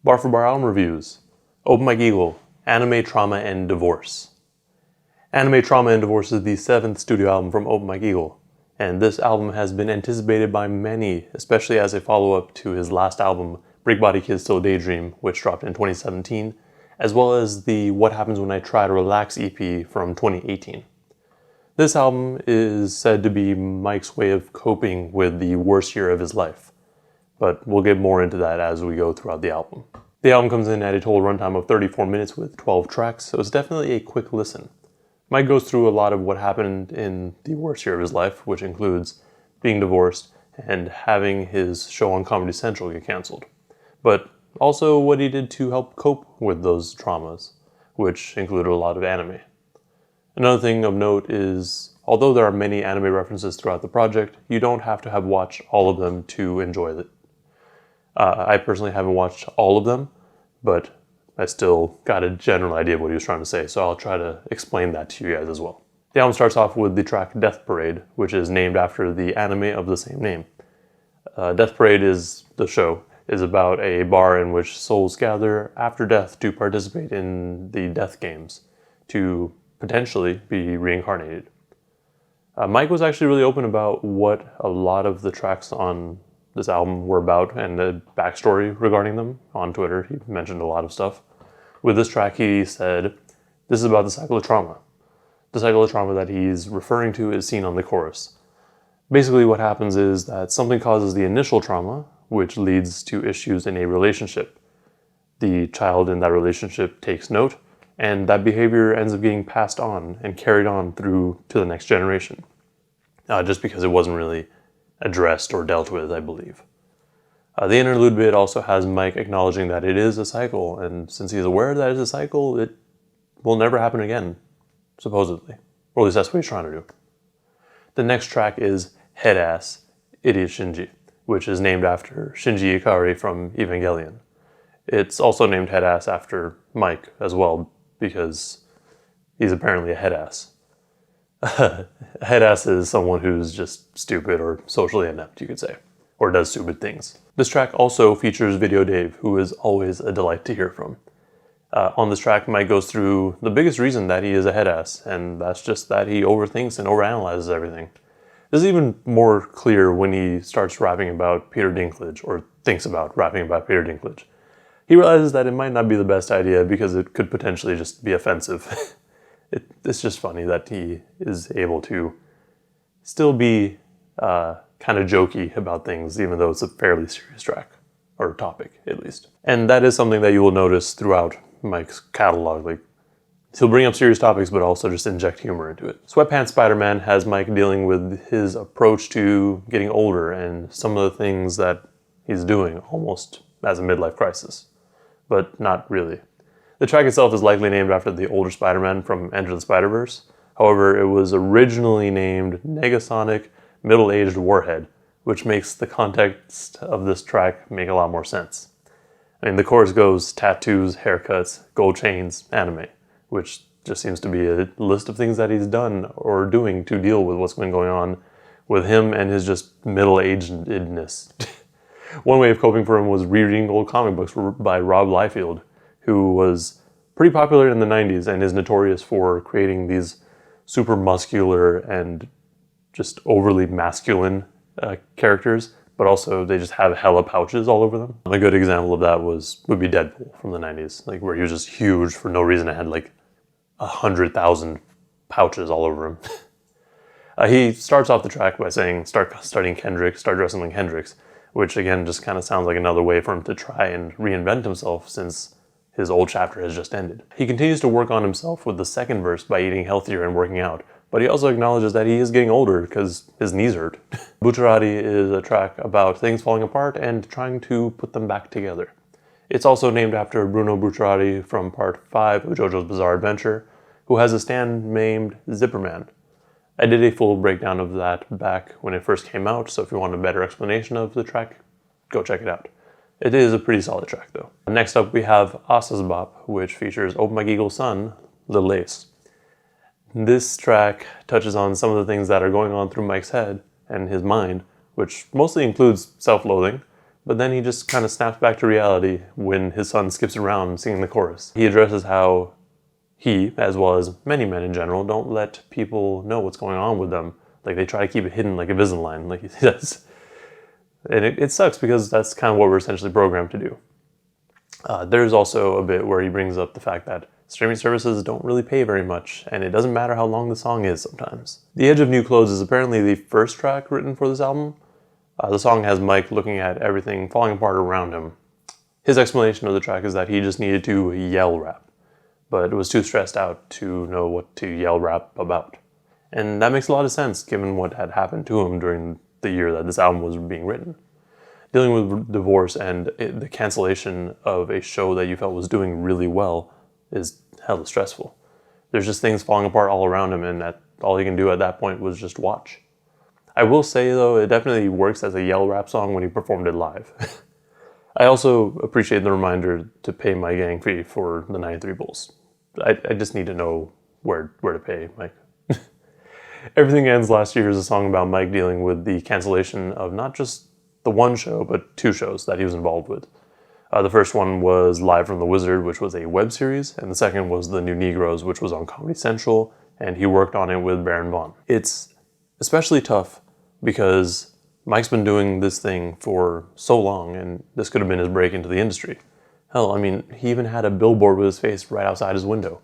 Bar for Bar album reviews, Open Mike Eagle, Anime, Trauma, and Divorce. Anime, Trauma, and Divorce is the 7th studio album from Open Mike Eagle, and this album has been anticipated by many, especially as a follow-up to his last album, Break Body Kids Still Daydream, which dropped in 2017, as well as the What Happens When I Try to Relax EP from 2018. This album is said to be Mike's way of coping with the worst year of his life, but we'll get more into that as we go throughout the album. The album comes in at a total runtime of 34 minutes with 12 tracks, so it's definitely a quick listen. Mike goes through a lot of what happened in the worst year of his life, which includes being divorced and having his show on Comedy Central get canceled, but also what he did to help cope with those traumas, which included a lot of anime. Another thing of note is, although there are many anime references throughout the project, you don't have to have watched all of them to enjoy it. I personally haven't watched all of them, but I still got a general idea of what he was trying to say, so I'll try to explain that to you guys as well. The album starts off with the track Death Parade, which is named after the anime of the same name. Death Parade is about a bar in which souls gather after death to participate in the death games, to potentially be reincarnated. Mike was actually really open about what a lot of the tracks on this album were about and the backstory regarding them on Twitter. He mentioned a lot of stuff. With this track, he said, "This is about the cycle of trauma." The cycle of trauma that he's referring to is seen on the chorus. Basically, what happens is that something causes the initial trauma, which leads to issues in a relationship. The child in that relationship takes note, and that behavior ends up getting passed on and carried on through to the next generation, just because it wasn't really addressed or dealt with, I believe. The interlude bit also has Mike acknowledging that it is a cycle, and since he's aware that it's a cycle, it will never happen again, supposedly. Or at least that's what he's trying to do. The next track is Head Ass, Idiot Shinji, which is named after Shinji Ikari from Evangelion. It's also named Head Ass after Mike as well, because he's apparently a head ass. A head ass is someone who's just stupid or socially inept, you could say, or does stupid things. This track also features Video Dave, who is always a delight to hear from. On this track, Mike goes through the biggest reason that he is a head ass, and that's just that he overthinks and overanalyzes everything. This is even more clear when he starts rapping about Peter Dinklage, or thinks about rapping about Peter Dinklage. He realizes that it might not be the best idea because it could potentially just be offensive. It's just funny that he is able to still be kind of jokey about things, even though it's a fairly serious track, or topic at least. And that is something that you will notice throughout Mike's catalog. Like, he'll bring up serious topics, but also just inject humor into it. Sweatpants Spider-Man has Mike dealing with his approach to getting older and some of the things that he's doing almost as a midlife crisis, but not really. The track itself is likely named after the older Spider-Man from Enter the Spider-Verse. However, it was originally named Negasonic Middle-Aged Warhead, which makes the context of this track make a lot more sense. I mean, the chorus goes tattoos, haircuts, gold chains, anime, which just seems to be a list of things that he's done or doing to deal with what's been going on with him and his just middle-agedness. One way of coping for him was rereading old comic books by Rob Liefeld, who was pretty popular in the 90s and is notorious for creating these super muscular and just overly masculine characters, but also they just have hella pouches all over them. A good example of that would be Deadpool from the 90s, like where he was just huge for no reason and had like 100,000 pouches all over him. He starts off the track by saying, start studying Kendrick, start dressing like Hendrix, which again just kind of sounds like another way for him to try and reinvent himself since his old chapter has just ended. He continues to work on himself with the second verse by eating healthier and working out, but he also acknowledges that he is getting older because his knees hurt. Bucciarati is a track about things falling apart and trying to put them back together. It's also named after Bruno Bucciarati from part 5 of JoJo's Bizarre Adventure, who has a stand named Zipperman. I did a full breakdown of that back when it first came out, so if you want a better explanation of the track, go check it out. It is a pretty solid track though. Next up we have Asa's Bop, which features Open Mike Eagle's son, Lil Ace. This track touches on some of the things that are going on through Mike's head and his mind, which mostly includes self-loathing, but then he just kind of snaps back to reality when his son skips around singing the chorus. He addresses how he, as well as many men in general, don't let people know what's going on with them. Like, they try to keep it hidden like Invisalign, like he says. And it sucks because that's kind of what we're essentially programmed to do. There's also a bit where he brings up the fact that streaming services don't really pay very much, and it doesn't matter how long the song is sometimes. The Edge of New Clothes is apparently the first track written for this album. The song has Mike looking at everything falling apart around him. His explanation of the track is that he just needed to yell rap, but was too stressed out to know what to yell rap about. And that makes a lot of sense given what had happened to him during the year that this album was being written. Dealing with divorce and the cancellation of a show that you felt was doing really well is hella stressful. There's just things falling apart all around him, and all he can do at that point was just watch. I will say, though, it definitely works as a yell rap song when he performed it live. I also appreciate the reminder to pay my gang fee for the 93 Bulls. I just need to know where to pay Mike. Everything Ends Last Year is a song about Mike dealing with the cancellation of not just the one show, but two shows that he was involved with. The first one was Live from the Wizard, which was a web series, and the second was The New Negroes, which was on Comedy Central, and he worked on it with Baron Vaughn. It's especially tough because Mike's been doing this thing for so long, and this could have been his break into the industry. Hell, I mean, he even had a billboard with his face right outside his window.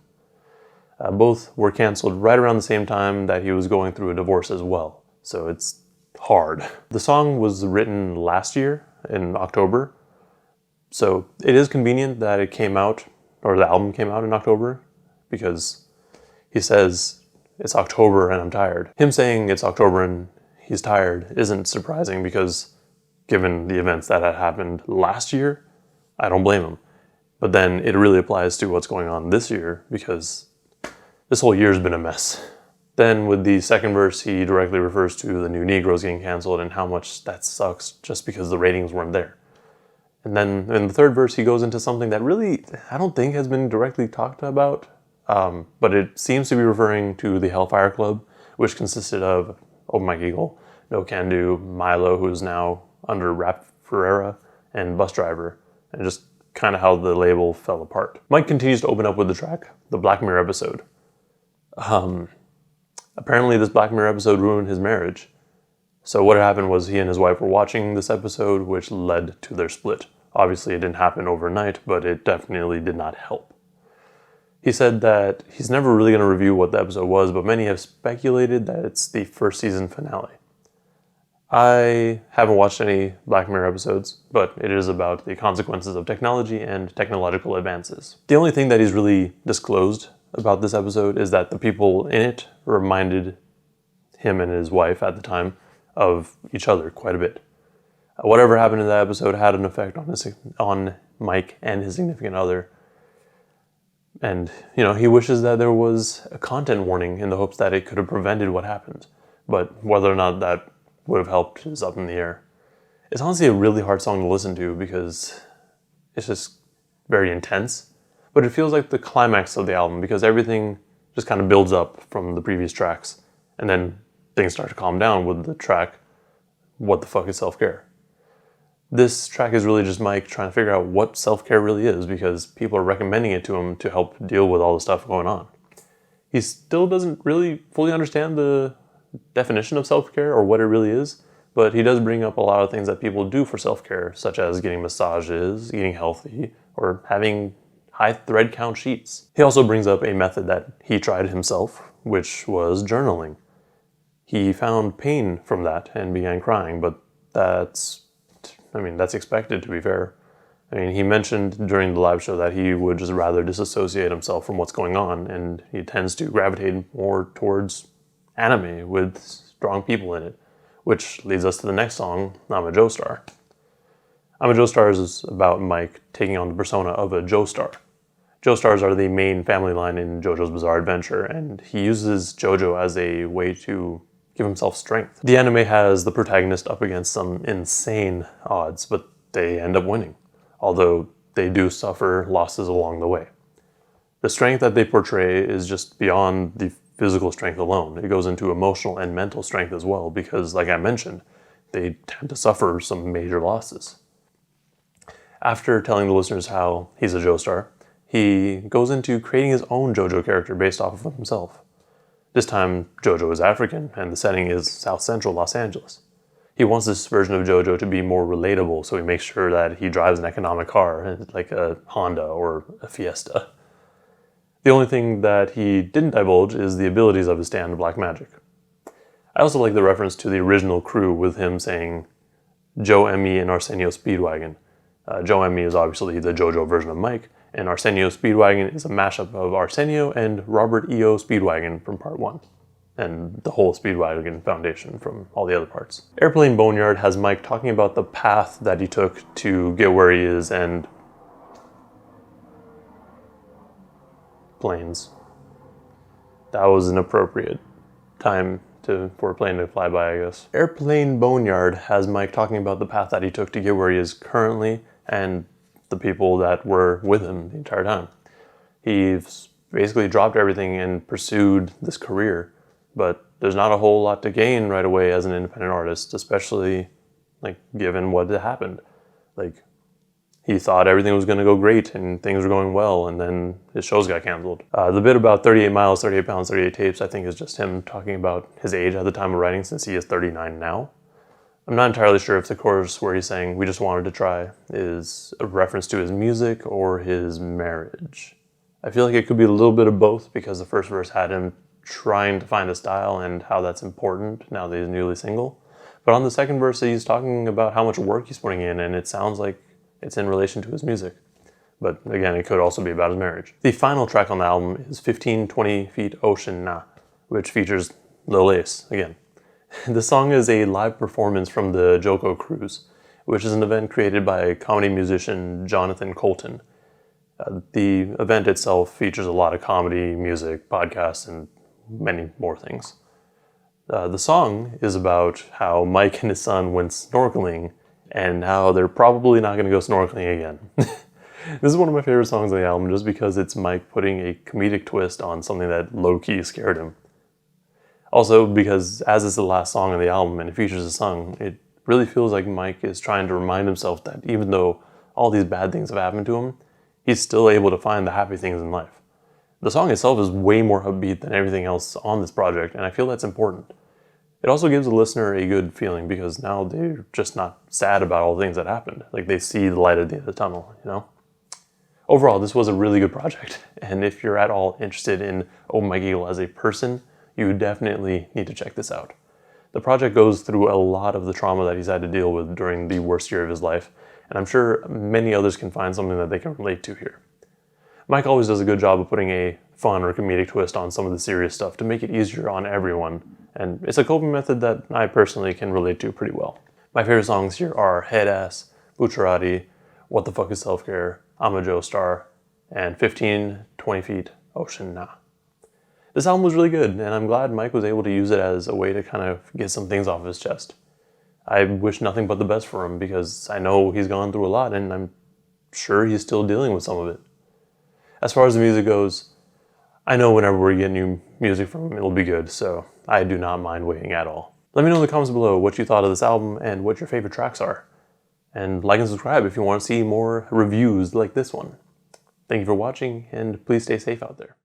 Both were canceled right around the same time that he was going through a divorce as well, so it's hard. The song was written last year in October, so it is convenient that it came out, or the album came out in October, because he says, it's October and I'm tired. Him saying it's October and he's tired isn't surprising because given the events that had happened last year, I don't blame him. But then it really applies to what's going on this year because this whole year's been a mess. Then with the second verse, he directly refers to The New Negroes getting canceled and how much that sucks just because the ratings weren't there. And then in the third verse, he goes into something that really, I don't think has been directly talked about, but it seems to be referring to the Hellfire Club, which consisted of Open Mike Eagle, No Can Do, Milo, who's now under Rap Ferreira, and Bus Driver, and just kind of how the label fell apart. Mike continues to open up with the track, The Black Mirror Episode. Apparently this Black Mirror episode ruined his marriage. So what happened was he and his wife were watching this episode, which led to their split. Obviously it didn't happen overnight, but it definitely did not help. He said that he's never really going to review what the episode was, but many have speculated that it's the first season finale. I haven't watched any Black Mirror episodes, but it is about the consequences of technology and technological advances. The only thing that he's really disclosed about this episode is that the people in it reminded him and his wife at the time of each other quite a bit. Whatever happened in that episode had an effect on Mike and his significant other. And, he wishes that there was a content warning in the hopes that it could have prevented what happened. But whether or not that would have helped is up in the air. It's honestly a really hard song to listen to because it's just very intense. But it feels like the climax of the album because everything just kind of builds up from the previous tracks. And then things start to calm down with the track, What the Fuck is Self-Care? This track is really just Mike trying to figure out what self-care really is because people are recommending it to him to help deal with all the stuff going on. He still doesn't really fully understand the definition of self-care or what it really is, but he does bring up a lot of things that people do for self-care, such as getting massages, eating healthy, or having high thread count sheets. He also brings up a method that he tried himself, which was journaling. He found pain from that and began crying, but that's expected, to be fair. He mentioned during the live show that he would just rather disassociate himself from what's going on, and he tends to gravitate more towards anime with strong people in it, which leads us to the next song, I'm a Joestar. I'm a Joestar is about Mike taking on the persona of a Joestar. Joestars are the main family line in JoJo's Bizarre Adventure, and he uses JoJo as a way to give himself strength. The anime has the protagonist up against some insane odds, but they end up winning, although they do suffer losses along the way. The strength that they portray is just beyond the physical strength alone. It goes into emotional and mental strength as well, because like I mentioned, they tend to suffer some major losses. After telling the listeners how he's a Joestar, he goes into creating his own JoJo character based off of himself. This time, JoJo is African, and the setting is South Central Los Angeles. He wants this version of JoJo to be more relatable, so he makes sure that he drives an economic car, like a Honda or a Fiesta. The only thing that he didn't divulge is the abilities of his stand black magic. I also like the reference to the original crew with him saying Joe Emmy and Arsenio Speedwagon. Joe Emmy is obviously the JoJo version of Mike, and Arsenio Speedwagon is a mashup of Arsenio and Robert E.O. Speedwagon from part 1, and the whole Speedwagon foundation from all the other parts. Airplane Boneyard has Mike talking about the path that he took to get where he is, and planes. That was an appropriate time for a plane to fly by, I guess. Airplane Boneyard has Mike talking about the path that he took to get where he is currently and the people that were with him the entire time. He's basically dropped everything and pursued this career, but there's not a whole lot to gain right away as an independent artist, especially given what had happened. He thought everything was going to go great and things were going well, and then his shows got canceled. The bit about 38 miles, 38 pounds, 38 tapes, I think is just him talking about his age at the time of writing, since he is 39 now. I'm not entirely sure if the chorus where he's saying "we just wanted to try" is a reference to his music or his marriage. I feel like it could be a little bit of both, because the first verse had him trying to find a style and how that's important now that he's newly single. But on the second verse, he's talking about how much work he's putting in, and it sounds like it's in relation to his music. But again, it could also be about his marriage. The final track on the album is 1520 Feet Ocean Na, which features Lil Ace again. The song is a live performance from the Joko Cruise, which is an event created by comedy musician Jonathan Colton. The event itself features a lot of comedy, music, podcasts, and many more things. The song is about how Mike and his son went snorkeling and how they're probably not going to go snorkeling again. This is one of my favorite songs on the album, just because it's Mike putting a comedic twist on something that low-key scared him. Also, because as it's the last song on the album and it features a song, it really feels like Mike is trying to remind himself that even though all these bad things have happened to him, he's still able to find the happy things in life. The song itself is way more upbeat than everything else on this project, and I feel that's important. It also gives the listener a good feeling, because now they're just not sad about all the things that happened. They see the light at the end of the tunnel, you know? Overall, this was a really good project, and if you're at all interested in Open Mike Eagle as a person, you definitely need to check this out. The project goes through a lot of the trauma that he's had to deal with during the worst year of his life, and I'm sure many others can find something that they can relate to here. Mike always does a good job of putting a fun or comedic twist on some of the serious stuff to make it easier on everyone, and it's a coping method that I personally can relate to pretty well. My favorite songs here are Head Ass, Bucciarati, What the Fuck is Self-Care, I'm a Joestar, and 1520 Feet Ocean Na. This album was really good, and I'm glad Mike was able to use it as a way to kind of get some things off his chest. I wish nothing but the best for him, because I know he's gone through a lot, and I'm sure he's still dealing with some of it. As far as the music goes, I know whenever we get new music from him, it'll be good, so I do not mind waiting at all. Let me know in the comments below what you thought of this album and what your favorite tracks are. And like and subscribe if you want to see more reviews like this one. Thank you for watching, and please stay safe out there.